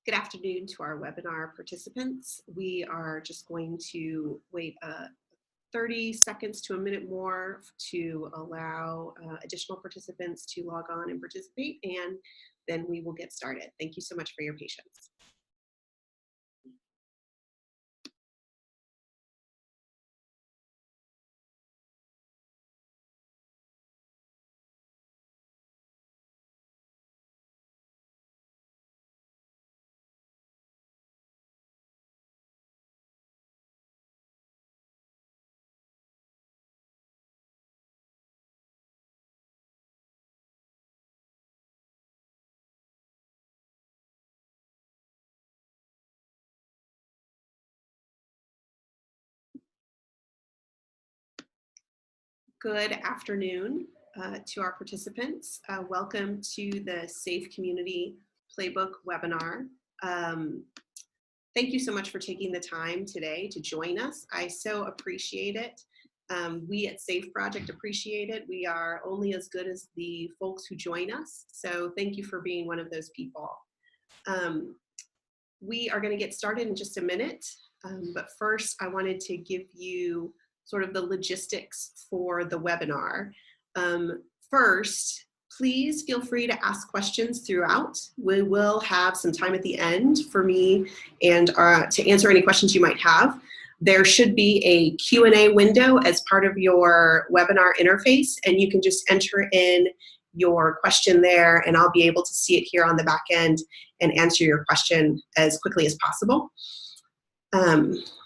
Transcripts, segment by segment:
Good afternoon to our webinar participants. We are just going to wait 30 seconds to a minute more to allow additional participants to log on and participate, and then we will get started. Thank you so much for your patience. Good afternoon to our participants. Welcome to the SAFE Community Playbook webinar. Thank you so much for taking the time today to join us. I so appreciate it. We at SAFE Project appreciate it. We are only as good as the folks who join us. So thank you for being one of those people. We are going to get started in just a minute. But first, I wanted to give you sort of the logistics for the webinar. First, please feel free to ask questions throughout. We will have some time at the end for me and to answer any questions you might have. There should be a Q&A window as part of your webinar interface, and you can just enter in your question there, and I'll be able to see it here on the back end and answer your question as quickly as possible.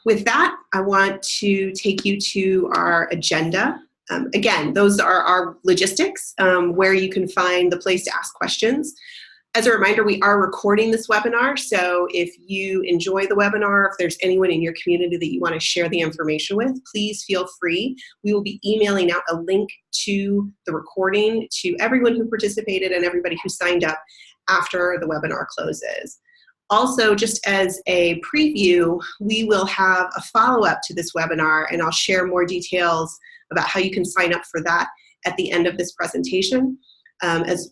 With that, I want to take you to our agenda. Again, those are our logistics, where you can find the place to ask questions. As a reminder, we are recording this webinar, so if you enjoy the webinar, if there's anyone in your community that you want to share the information with, please feel free. We will be emailing out a link to the recording to everyone who participated and everybody who signed up after the webinar closes. Also, just as a preview, we will have a follow-up to this webinar, and I'll share more details about how you can sign up for that at the end of this presentation,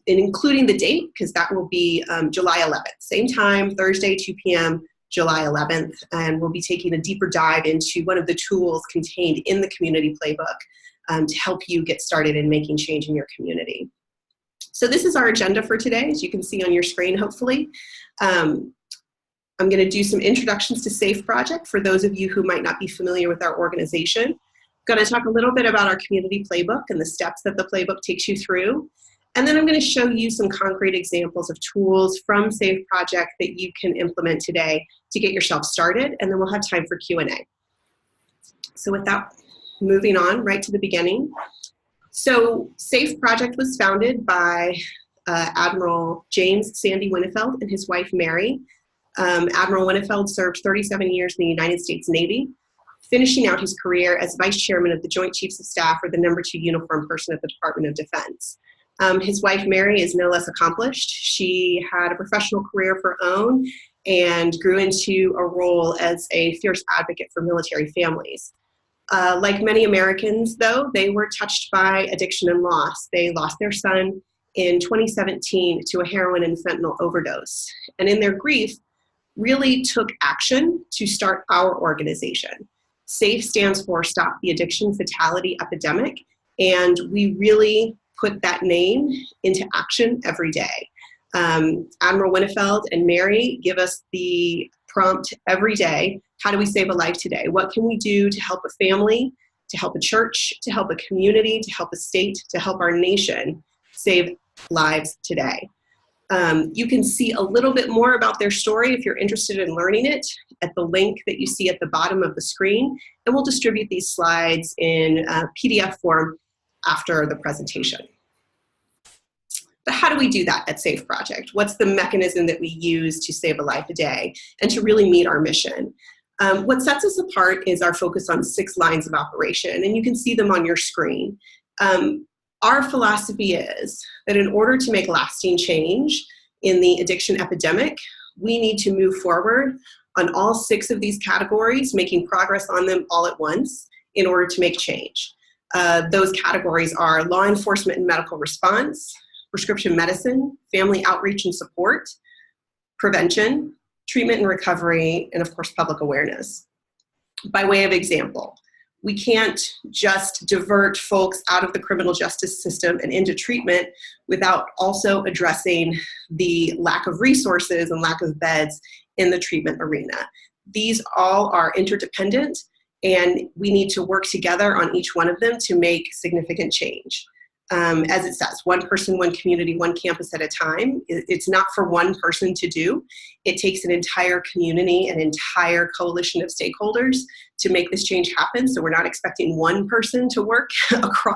including the date, because that will be July 11th. Same time, Thursday, 2 p.m., July 11th, and we'll be taking a deeper dive into one of the tools contained in the Community Playbook to help you get started in making change in your community. So this is our agenda for today, as you can see on your screen, hopefully. I'm going to do some introductions to SAFE Project for those of you who might not be familiar with our organization. I'm going to talk a little bit about our Community Playbook and the steps that the playbook takes you through. And then I'm going to show you some concrete examples of tools from SAFE Project that you can implement today to get yourself started, and then we'll have time for Q&A. So without moving on right to the beginning. So SAFE Project was founded by Admiral James Sandy Winnefeld and his wife Mary. Admiral Winnefeld served 37 years in the United States Navy, finishing out his career as Vice Chairman of the Joint Chiefs of Staff, or the #2 uniform person at the Department of Defense. His wife Mary is no less accomplished. She had a professional career of her own and grew into a role as a fierce advocate for military families. Like many Americans, though, they were touched by addiction and loss. They lost their son in 2017 to a heroin and fentanyl overdose. And in their grief, really took action to start our organization. SAFE stands for Stop the Addiction Fatality Epidemic, and we really put that name into action every day. Admiral Winnefeld and Mary give us the prompt every day: how do we save a life today? What can we do to help a family, to help a church, to help a community, to help a state, to help our nation save lives today? You can see a little bit more about their story if you're interested in learning it at the link that you see at the bottom of the screen, and we'll distribute these slides in PDF form after the presentation. But how do we do that at SAFE Project? What's the mechanism that we use to save a life a day and to really meet our mission? What sets us apart is our focus on 6 lines of operation, and you can see them on your screen. Our philosophy is that in order to make lasting change in the addiction epidemic, we need to move forward on all 6 of these categories, making progress on them all at once in order to make change. Those categories are law enforcement and medical response, prescription medicine, family outreach and support, prevention, treatment and recovery, and of course, public awareness. By way of example, we can't just divert folks out of the criminal justice system and into treatment without also addressing the lack of resources and lack of beds in the treatment arena. These all are interdependent, and we need to work together on each one of them to make significant change. As it says, one person, one community, one campus at a time. It's not for one person to do. It takes an entire community, an entire coalition of stakeholders to make this change happen. So we're not expecting one person to work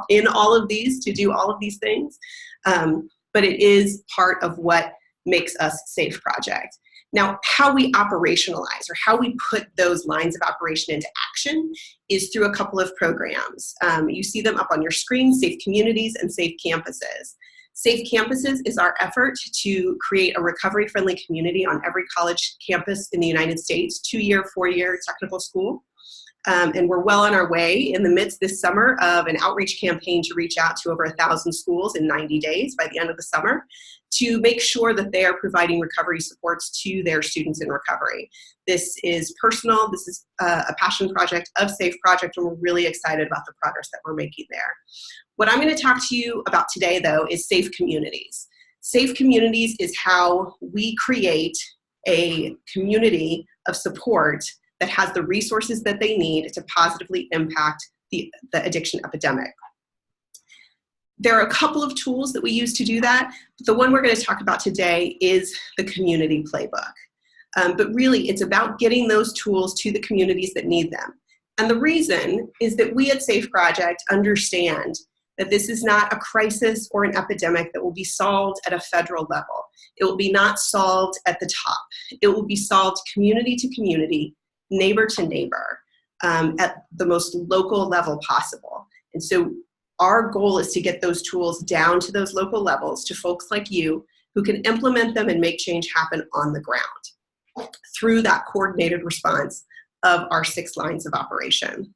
in all of these, to do all of these things. But it is part of what makes us SAFE Project. Now, how we operationalize or how we put those lines of operation into action is through a couple of programs. You see them up on your screen, SAFE Communities and SAFE Campuses. SAFE Campuses is our effort to create a recovery-friendly community on every college campus in the United States, 2-year, 4-year technical school. And we're well on our way in the midst this summer of an outreach campaign to reach out to over 1,000 schools in 90 days by the end of the summer to make sure that they are providing recovery supports to their students in recovery. This is personal. This is a passion project of SAFE Project, and we're really excited about the progress that we're making there. What I'm going to talk to you about today, though, is SAFE Communities. SAFE Communities is how we create a community of support that has the resources that they need to positively impact the addiction epidemic. There are a couple of tools that we use to do that, but the one we're going to talk about today is the Community Playbook. But really, it's about getting those tools to the communities that need them. And the reason is that we at SAFE Project understand that this is not a crisis or an epidemic that will be solved at a federal level. It will be not solved at the top. It will be solved community to community, neighbor to neighbor, at the most local level possible. And so our goal is to get those tools down to those local levels, to folks like you who can implement them and make change happen on the ground through that coordinated response of our 6 lines of operation.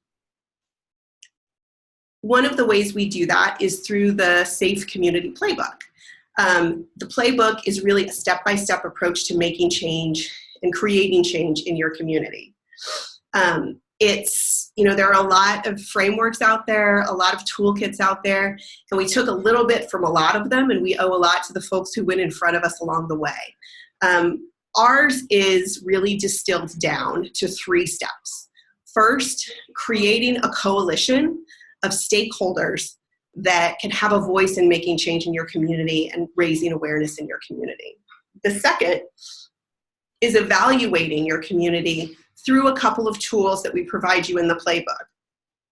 One of the ways we do that is through the SAFE Community Playbook. The playbook is really a step-by-step approach to making change and creating change in your community. There are a lot of frameworks out there, a lot of toolkits out there, and we took a little bit from a lot of them, and we owe a lot to the folks who went in front of us along the way. Ours is really distilled down to 3 steps. First, creating a coalition of stakeholders that can have a voice in making change in your community and raising awareness in your community. The second is evaluating your community through a couple of tools that we provide you in the playbook,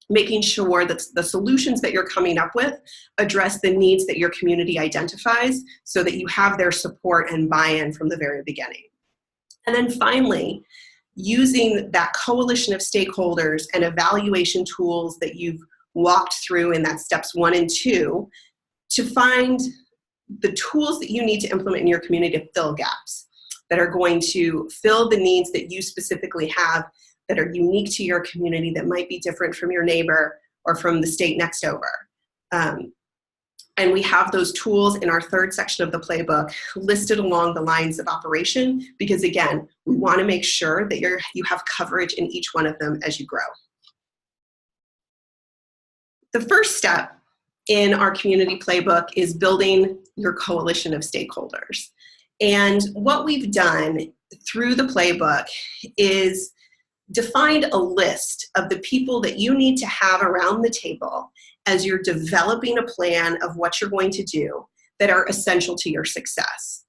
making sure that the solutions that you're coming up with address the needs that your community identifies so that you have their support and buy-in from the very beginning. And then finally, using that coalition of stakeholders and evaluation tools that you've walked through in that steps 1 and 2 to find the tools that you need to implement in your community to fill gaps, that are going to fill the needs that you specifically have that are unique to your community, that might be different from your neighbor or from the state next over. And we have those tools in our 3rd section of the playbook listed along the lines of operation because, again, we want to make sure that you have coverage in each one of them as you grow. The first step in our community playbook is building your coalition of stakeholders. And what we've done through the playbook is defined a list of the people that you need to have around the table as you're developing a plan of what you're going to do that are essential to your success.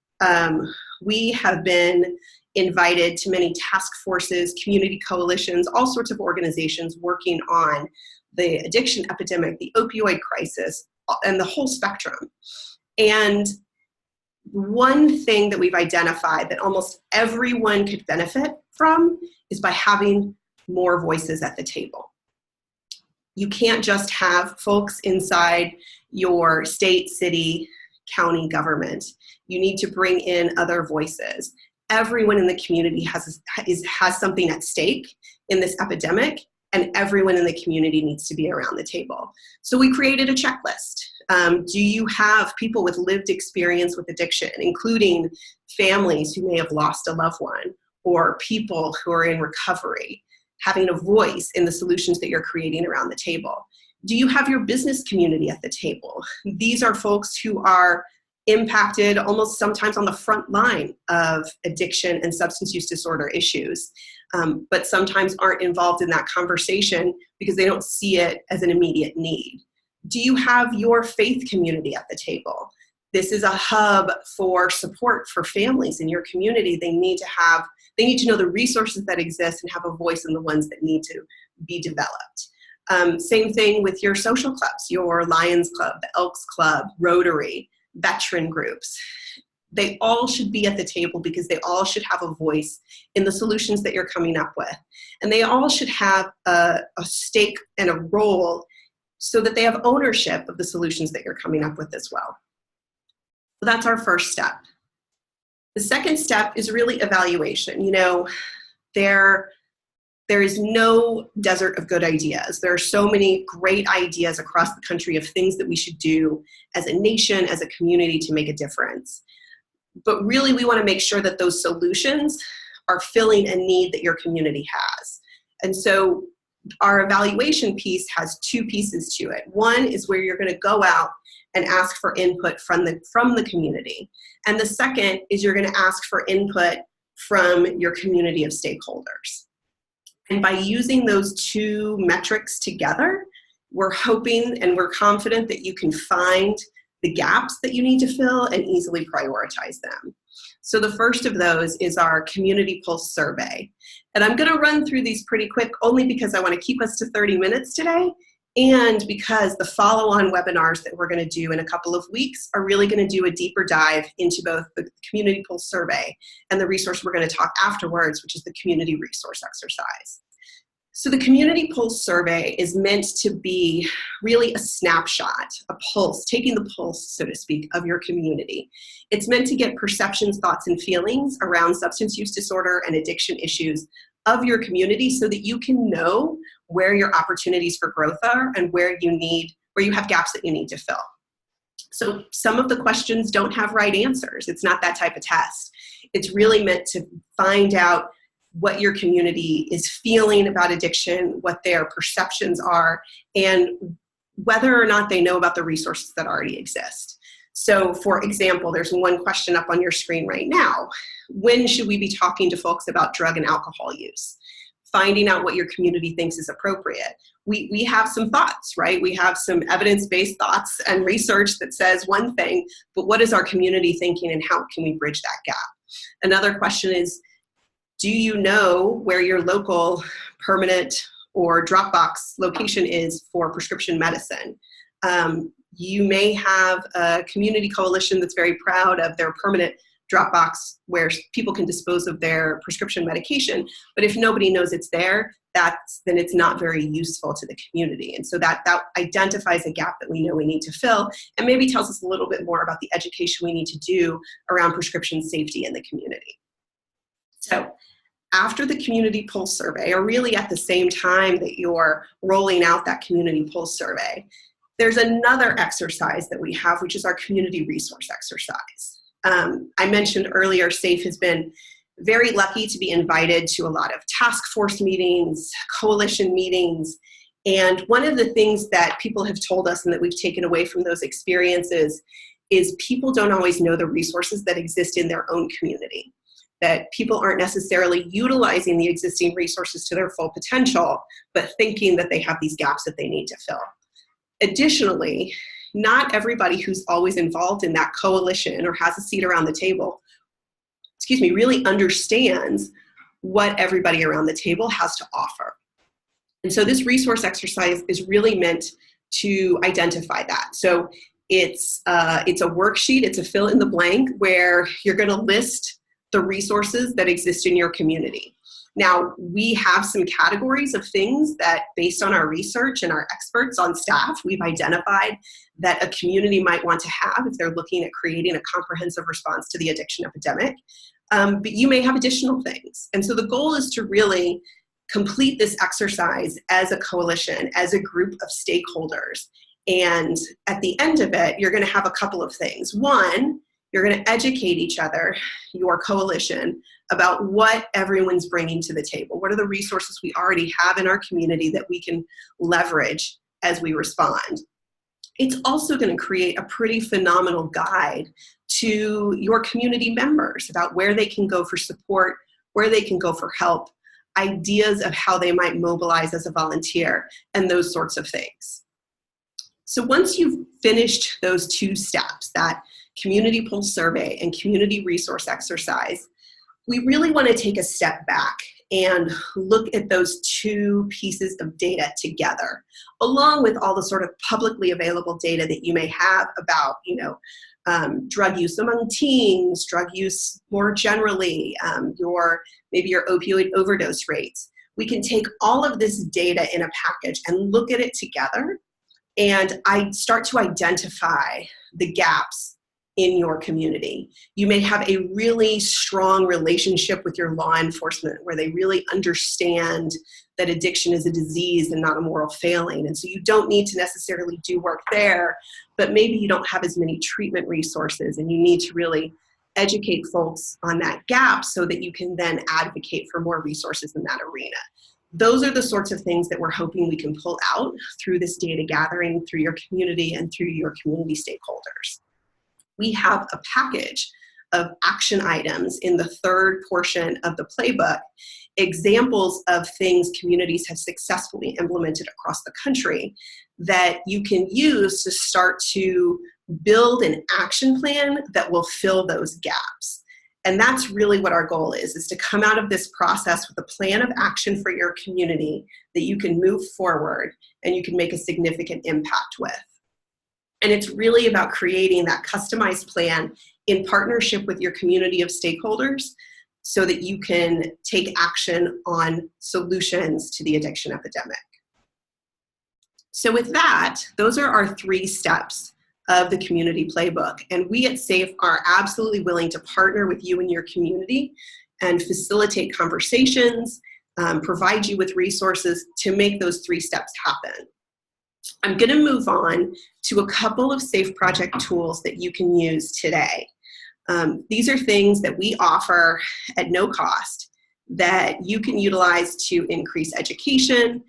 We have been invited to many task forces, community coalitions, all sorts of organizations working on the addiction epidemic, the opioid crisis, and the whole spectrum. And one thing that we've identified that almost everyone could benefit from is by having more voices at the table. You can't just have folks inside your state, city, county government. You need to bring in other voices. Everyone in the community has something at stake in this epidemic, and everyone in the community needs to be around the table. So we created a checklist. Do you have people with lived experience with addiction, including families who may have lost a loved one, or people who are in recovery, having a voice in the solutions that you're creating around the table? Do you have your business community at the table? These are folks who are impacted almost sometimes on the front line of addiction and substance use disorder issues, but sometimes aren't involved in that conversation because they don't see it as an immediate need. Do you have your faith community at the table? This is a hub for support for families in your community. They need to know the resources that exist and have a voice in the ones that need to be developed. Same thing with your social clubs, your Lions Club, the Elks Club, Rotary, veteran groups. They all should be at the table because they all should have a voice in the solutions that you're coming up with. And they all should have a stake and a role so that they have ownership of the solutions that you're coming up with as well. So that's our first step. The second step is really evaluation. You know, there is no desert of good ideas. There are so many great ideas across the country of things that we should do as a nation, as a community to make a difference. But really, we want to make sure that those solutions are filling a need that your community has. And so our evaluation piece has two pieces to it. One is where you're going to go out and ask for input from the community. And the second is you're going to ask for input from your community of stakeholders. And by using those two metrics together, we're hoping and we're confident that you can find the gaps that you need to fill and easily prioritize them. So the first of those is our Community Pulse Survey. And I'm going to run through these pretty quick only because I want to keep us to 30 minutes today, and because the follow-on webinars that we're going to do in a couple of weeks are really going to do a deeper dive into both the Community Pulse Survey and the resource we're going to talk afterwards, which is the Community Resource Exercise. So the Community Pulse Survey is meant to be really a snapshot, a pulse, taking the pulse, so to speak, of your community. It's meant to get perceptions, thoughts, and feelings around substance use disorder and addiction issues of your community so that you can know where your opportunities for growth are and where you have gaps that you need to fill. So some of the questions don't have right answers. It's not that type of test. It's really meant to find out what your community is feeling about addiction, what their perceptions are, and whether or not they know about the resources that already exist. So for example, there's one question up on your screen right now. When should we be talking to folks about drug and alcohol use? Finding out what your community thinks is appropriate. We have some thoughts, right? We have some evidence-based thoughts and research that says one thing, but what is our community thinking and how can we bridge that gap? Another question is, do you know where your local permanent or drop box location is for prescription medicine? You may have a community coalition that's very proud of their permanent drop box where people can dispose of their prescription medication, but if nobody knows it's there, then it's not very useful to the community. And so that identifies a gap that we know we need to fill and maybe tells us a little bit more about the education we need to do around prescription safety in the community. So after the Community Pulse Survey, or really at the same time that you're rolling out that Community Pulse Survey, there's another exercise that we have, which is our Community Resource Exercise. I mentioned earlier, SAFE has been very lucky to be invited to a lot of task force meetings, coalition meetings, and one of the things that people have told us and that we've taken away from those experiences is people don't always know the resources that exist in their own community, that people aren't necessarily utilizing the existing resources to their full potential, but thinking that they have these gaps that they need to fill. Additionally, not everybody who's always involved in that coalition or has a seat around the table, really understands what everybody around the table has to offer. And so this resource exercise is really meant to identify that. So it's a worksheet, it's a fill in the blank where you're going to list the resources that exist in your community. Now, we have some categories of things that, based on our research and our experts on staff, we've identified that a community might want to have if they're looking at creating a comprehensive response to the addiction epidemic. But you may have additional things. And so the goal is to really complete this exercise as a coalition, as a group of stakeholders. And at the end of it, you're going to have a couple of things. One, You're going to educate each other, your coalition, about what everyone's bringing to the table. What are the resources we already have in our community that we can leverage as we respond? It's also going to create a pretty phenomenal guide to your community members about where they can go for support, where they can go for help, ideas of how they might mobilize as a volunteer, and those sorts of things. So once you've finished those 2 steps, that community pulse survey and community resource exercise, we really want to take a step back and look at those 2 pieces of data together, along with all the sort of publicly available data that you may have about, drug use among teens, drug use more generally, maybe your opioid overdose rates. We can take all of this data in a package and look at it together, and I start to identify the gaps in your community. You may have a really strong relationship with your law enforcement where they really understand that addiction is a disease and not a moral failing. And so you don't need to necessarily do work there, but maybe you don't have as many treatment resources and you need to really educate folks on that gap so that you can then advocate for more resources in that arena. Those are the sorts of things that we're hoping we can pull out through this data gathering, through your community and through your community stakeholders. We have a package of action items in the 3rd portion of the playbook, examples of things communities have successfully implemented across the country that you can use to start to build an action plan that will fill those gaps. And that's really what our goal is to come out of this process with a plan of action for your community that you can move forward and you can make a significant impact with. And it's really about creating that customized plan in partnership with your community of stakeholders so that you can take action on solutions to the addiction epidemic. So with that, those are our 3 steps of the community playbook. And we at SAFE are absolutely willing to partner with you and your community and facilitate conversations, provide you with resources to make those 3 steps happen. I'm going to move on to a couple of SAFE project tools that you can use today. These are things that we offer at no cost that you can utilize to increase education,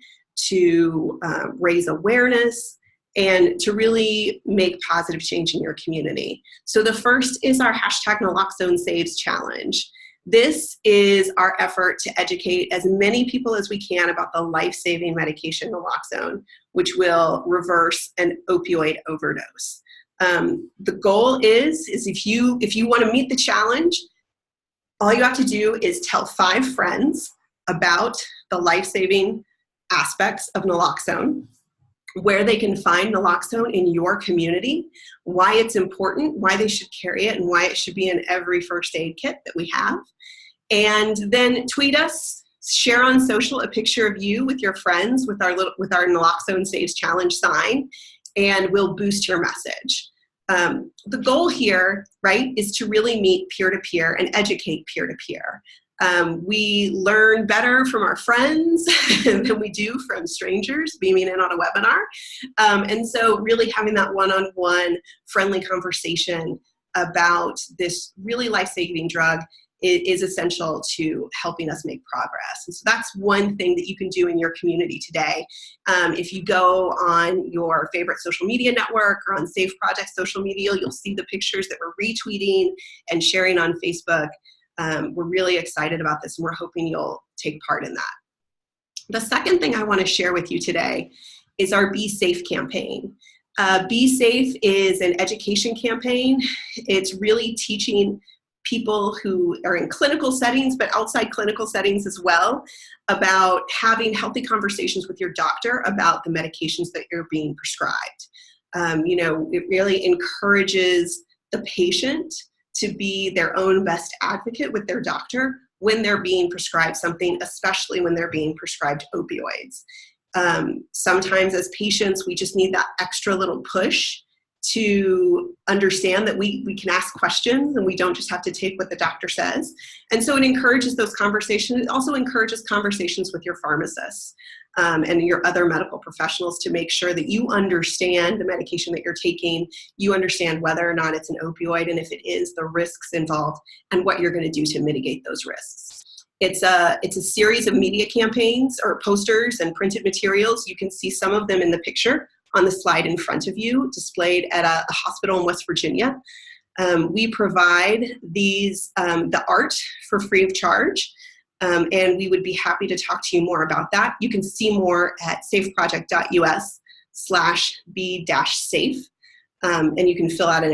to raise awareness, and to really make positive change in your community. So the first is our #NaloxoneSaves Challenge. This is our effort to educate as many people as we can about the life-saving medication naloxone, which will reverse an opioid overdose. The goal is if you want to meet the challenge, all you have to do is tell 5 friends about the life-saving aspects of naloxone, where they can find naloxone in your community, why it's important, why they should carry it, and why it should be in every first aid kit that we have. And then tweet us, share on social a picture of you with your friends with our Naloxone Saves Challenge sign, and we'll boost your message. The goal here, right, is to really meet peer-to-peer and educate peer-to-peer. We learn better from our friends than we do from strangers beaming in on a webinar. And so really having that one-on-one friendly conversation about this really life-saving drug is essential to helping us make progress. And so that's one thing that you can do in your community today. If you go on your favorite social media network or on SAFE Project social media, you'll see the pictures that we're retweeting and sharing on Facebook. We're really excited about this and we're hoping you'll take part in that. The second thing I want to share with you today is our Be Safe campaign. Be Safe is an education campaign. It's really teaching people who are in clinical settings, but outside clinical settings as well, about having healthy conversations with your doctor about the medications that you're being prescribed. It really encourages the patient to be their own best advocate with their doctor when they're being prescribed something, especially when they're being prescribed opioids. Sometimes as patients, we just need that extra little push to understand that we can ask questions and we don't just have to take what the doctor says. And so it encourages those conversations. It also encourages conversations with your pharmacists. and your other medical professionals to make sure that you understand the medication that you're taking, you understand whether or not it's an opioid, and if it is, the risks involved, and what you're going to do to mitigate those risks. It's a series of media campaigns or posters and printed materials. You can see some of them in the picture on the slide in front of you, displayed at a hospital in West Virginia. We provide these, the art for free of charge, and we would be happy to talk to you more about that. You can see more at safeproject.us/b-safe, and you can fill out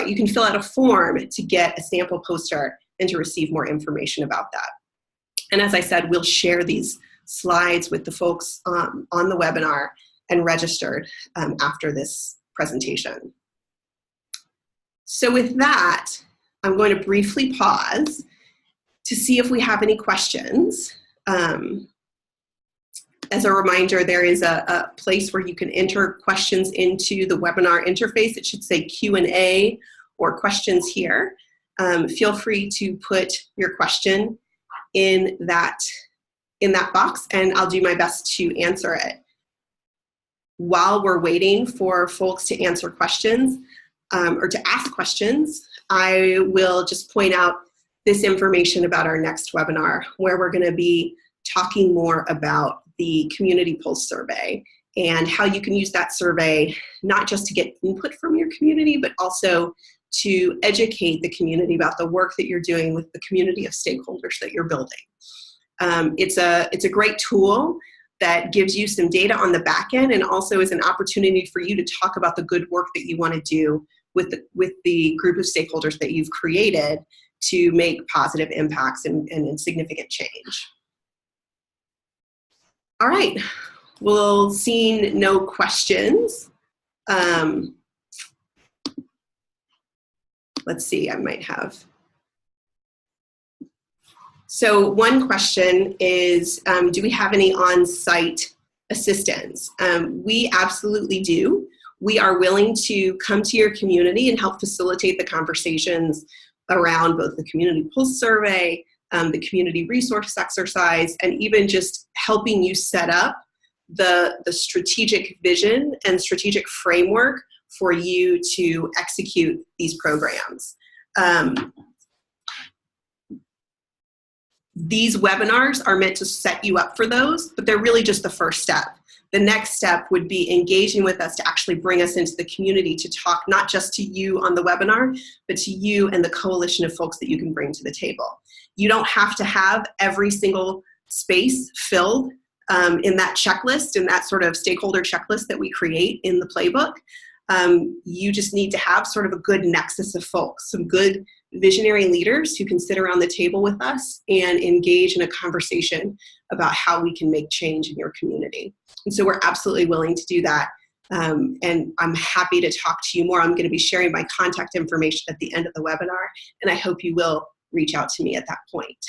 you can fill out a form to get a sample poster and to receive more information about that. And as I said, we'll share these slides with the folks on the webinar and registered after this presentation. So with that, I'm going to briefly pause to see if we have any questions. As a reminder, there is a place where you can enter questions into the webinar interface. It should say Q&A or questions here. Feel free to put your question in that box, and I'll do my best to answer it. While we're waiting for folks to answer questions or to ask questions, I will just point out this information about our next webinar, where we're going to be talking more about the Community Pulse Survey and how you can use that survey not just to get input from your community, but also to educate the community about the work that you're doing with the community of stakeholders that you're building. It's a great tool that gives you some data on the back end, and also is an opportunity for you to talk about the good work that you want to do with the group of stakeholders that you've created to make positive impacts and significant change. All right, well, seeing no questions, let's see, I might have. So one question is, do we have any on-site assistance? We absolutely do. We are willing to come to your community and help facilitate the conversations around both the Community Pulse Survey, the community resource exercise, and even just helping you set up the strategic vision and strategic framework for you to execute these programs. These webinars are meant to set you up for those, but they're really just the first step. The next step would be engaging with us to actually bring us into the community to talk not just to you on the webinar, but to you and the coalition of folks that you can bring to the table. You don't have to have every single space filled in that checklist, in that sort of stakeholder checklist that we create in the playbook. You just need to have sort of a good nexus of folks, some good visionary leaders who can sit around the table with us and engage in a conversation about how we can make change in your community. And so we're absolutely willing to do that. And I'm happy to talk to you more. I'm going to be sharing my contact information at the end of the webinar, and I hope you will reach out to me at that point.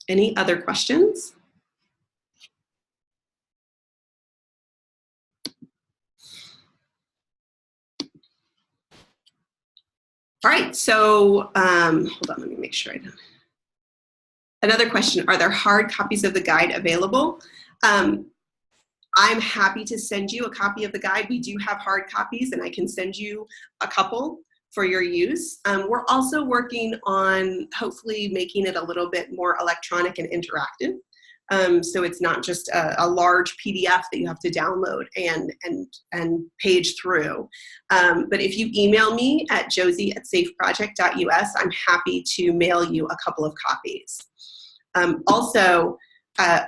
Any other questions? All right, so hold on, let me make sure I don't. Another question, are there hard copies of the guide available? I'm happy to send you a copy of the guide. We do have hard copies, and I can send you a couple for your use. We're also working on hopefully making it a little bit more electronic and interactive. So it's not just a large PDF that you have to download and page through. But if you email me at josie@safeproject.us, I'm happy to mail you a couple of copies. Also,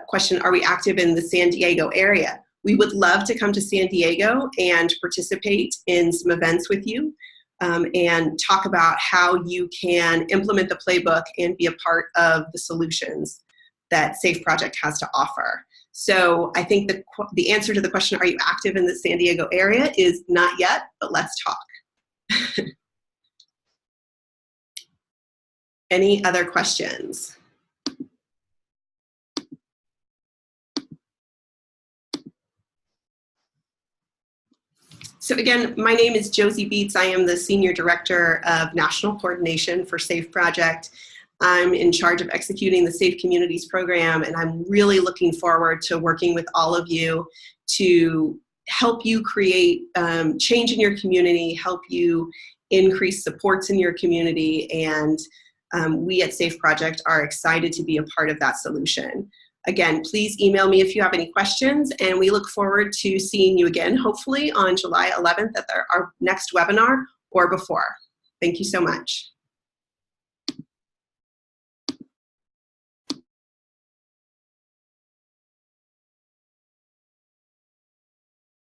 question, are we active in the San Diego area? We would love to come to San Diego and participate in some events with you and talk about how you can implement the playbook and be a part of the solutions that SAFE Project has to offer. So I think the answer to the question, are you active in the San Diego area, is not yet, but let's talk. Any other questions? So again, my name is Josie Beets. I am the Senior Director of National Coordination for SAFE Project. I'm in charge of executing the SAFE Communities program, and I'm really looking forward to working with all of you to help you create change in your community, help you increase supports in your community, and we at SAFE Project are excited to be a part of that solution. Again, please email me if you have any questions, and we look forward to seeing you again, hopefully on July 11th at our next webinar or before. Thank you so much.